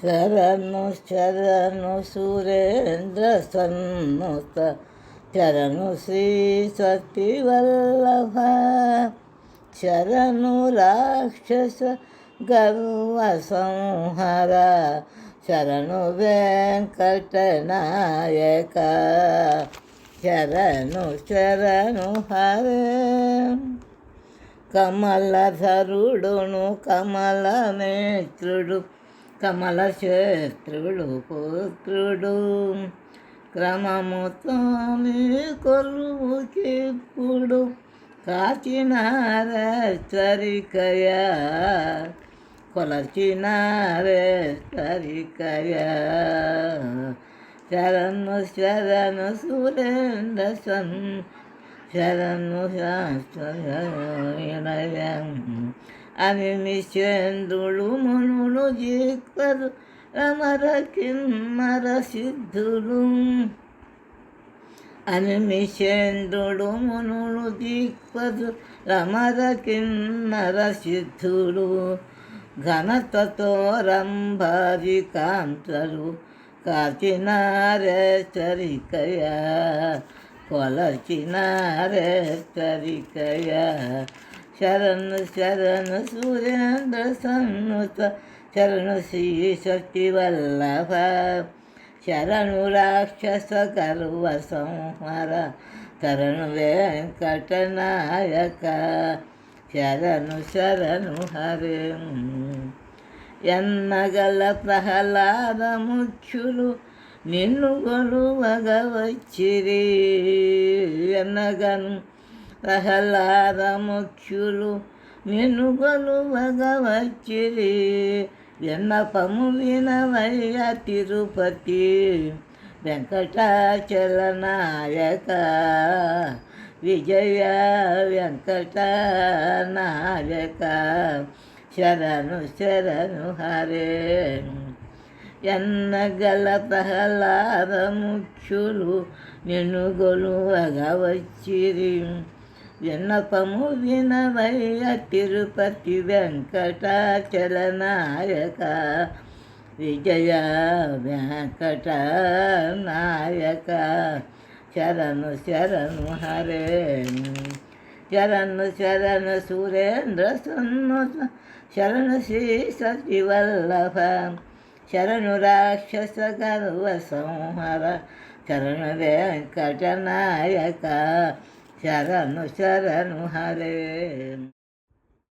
శరణు శరణు సురేంద్ర సన్నుత శరణు శ్రీ సతి వల్లభ శరణు రాక్షస గర్వ సంహర శరణు వెంకటనాయక శరణు శరణు హరే కమలధరుడును కమల నేత్రుడు కమల క్షేత్రుడు పుత్రుడు క్రమముతోని కొలువుకిప్పుడు కాచినారేశ్వరికయ కొలచినారేశ్వరికయ శరణు శరణు సురేంద్ర సన్ శరణు శాస్త్రయం అని నిశ్చేంద్రుడు మునులు జీక్వరు రమర కిన్నర సిద్ధులు అని నిశ్చేంద్రుడు మునులు జీక్వరు రమర కిన్నర సిద్ధులు ఘనతతో రంభారి కాంతలు కాచినారేశ్వరికయ కొలచినారేశ్వరికయ శరణు శరణు సురేంద్ర సన్నుత శరణు శ్రీ శక్తి వల్లభ శరణు రాక్షస గర్వ సంహర శరణు వెంకటనాయక శరణు శరణు హరే ఎన్నగల ప్రహ్లాద ముఖ్యులు నిన్ను కొలువగవచ్చిరి ఎన్నగను ప్రహ్లాద ముఖ్యులు నిన్ను కొలువగవచ్చిరి విన్నపము వినవయ్య తిరుపతి వెంకటాచలనాయక విజయ వెంకటనాయక శరణు శరణు హరే ఎన్నగల ప్రహ్లాద ముఖ్యులు నిన్ను గొలువగవచ్చిరి విన్నపము వినవయ్య తిరుపతి వెంకటాచలనాయక విజయ వెంకటనాయక శరణు శరణు హరే శరణు శరణు సురేంద్ర సన్నుత శరణు శ్రీ సతి వల్లభ శరణు రాక్షస గర్వ సంహర శరణు వెంకటనాయక శరణు శరణు హరే.